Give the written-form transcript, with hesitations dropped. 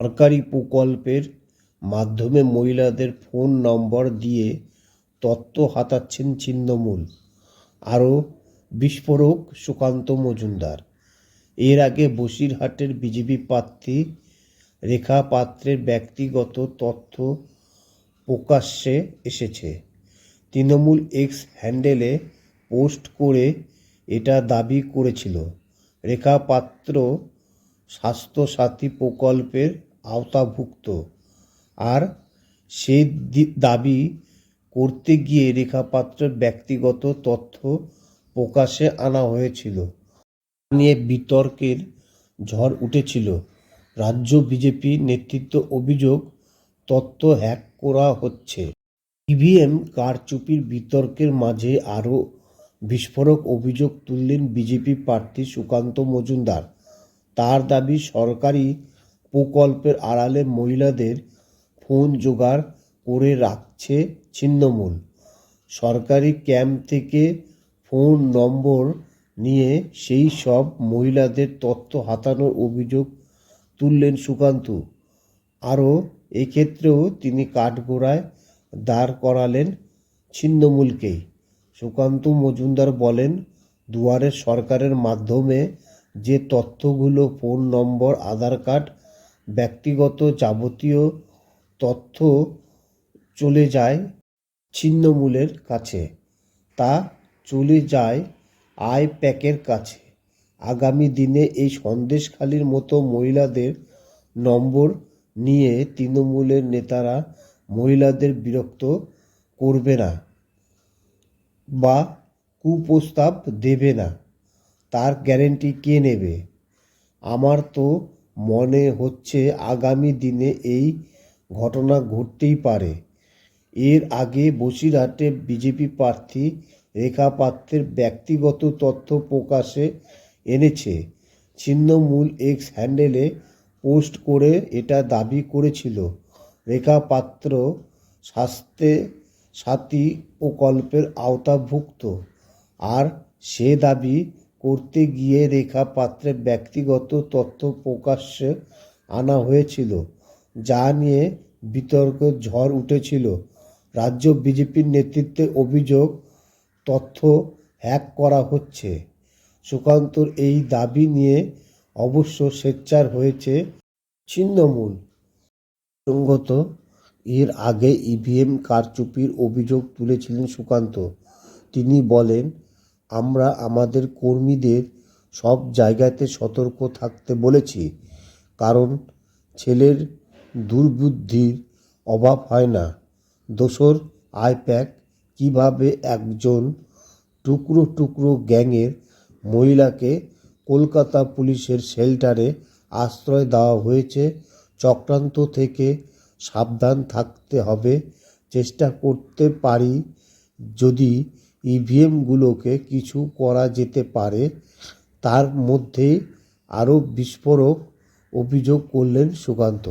সরকারি প্রকল্পের মাধ্যমে মহিলাদের ফোন নম্বর দিয়ে তথ্য হাতাচ্ছেন ছিন্নমূল। আরও বিস্ফোরক সুকান্ত মজুমদার। এর আগে বসিরহাটের বিজেপি প্রার্থী রেখা পাত্রের ব্যক্তিগত তথ্য প্রকাশ্যে এসেছে। তৃণমূল এক্স হ্যান্ডেলে পোস্ট করে এটা দাবি করেছিল রেখা পাত্র স্বাস্থ্যসাথী প্রকল্পের আওতাভুক্ত। আর সে দাবি করতে গিয়ে রেখা পাত্রের ব্যক্তিগত তথ্য প্রকাশ্যে আনা হয়েছিল। নিয়ে বিতর্কের ঝড় উঠেছিল। রাজ্য বিজেপি নেতৃত্ব অভিযোগ তথ্য হ্যাক করা হচ্ছে। ইভিএম কারচুপির বিতর্কের মাঝে আরও বিস্ফোরক অভিযোগ তুললেন বিজেপি প্রার্থী সুকান্ত মজুমদার। তার দাবি সরকারি প্রকল্পের আড়ালে মহিলাদের ফোন জোগাড় করে রাখছে ছিন্নমূল। সরকারি ক্যাম্প থেকে ফোন নম্বর নিয়ে সেই সব মহিলাদের তথ্য হাতানোর অভিযোগ তুললেন সুকান্ত। আরও এক্ষেত্রেও তিনি কাঠগড়ায় দাঁড় করালেন ছিন্নমূলকেই। সুকান্ত মজুমদার বলেন, দুয়ারে সরকারের মাধ্যমে যে তথ্যগুলো ফোন নম্বর, আধার কার্ড, ব্যক্তিগত যাবতীয় তথ্য চলে যায় ছিন্নমূলের কাছে, তা চলে যায় আইপ্যাকের কাছে। আগামী দিনে এই সন্দেশখালির মতো মহিলাদের নম্বর নিয়ে তৃণমূলের নেতারা মহিলাদের বিরক্ত করবে না বা কুপ্রস্তাব দেবে না, তার গ্যারান্টি কে নেবে? আমার তো মনে হচ্ছে আগামী দিনে এই ঘটনা ঘটতেই পারে। এর আগে বসিরহাটে বিজেপি প্রার্থী রেখা পাত্রের ব্যক্তিগত তথ্য প্রকাশে এনেছে ছিন্নমূল এক্স হ্যান্ডেলে পোস্ট করে এটা দাবি করেছিল রেখা পাত্র স্বাস্থ্য সাথী প্রকল্পের আওতাভুক্ত। আর সে দাবি করতে গিয়ে রেখা পাত্রের ব্যক্তিগত তথ্য প্রকাশ্যে আনা হয়েছিল, যা নিয়ে বিতর্কের ঝড় উঠেছিল। রাজ্য বিজেপির নেতৃত্বে অভিযোগ তথ্য হ্যাক করা হচ্ছে। সুকান্তর এই দাবি নিয়ে অবশ্য সোচ্চার হয়েছে ছিন্নমূল। প্রসঙ্গত, এর আগে ইভিএম কারচুপির অভিযোগ তুলেছিলেন সুকান্ত। তিনি বলেন, আমরা আমাদের কর্মীদের সব জায়গাতে সতর্ক থাকতে বলেছি, কারণ ছেলের দুর্বুদ্ধির অভাব হয় না। দোসর আইপ্যাক কীভাবে একজন টুকরো টুকরো গ্যাংয়ের মহিলাকে কলকাতা পুলিশের শেল্টারে আশ্রয় দেওয়া হয়েছে, চক্রান্ত থেকে সাবধান থাকতে হবে। চেষ্টা করতে পারি যদি ইভিএমগুলোকে কিছু করা যেতে পারে। তার মধ্যে আরও বিস্ফোরক অভিযোগ করলেন সুকান্ত।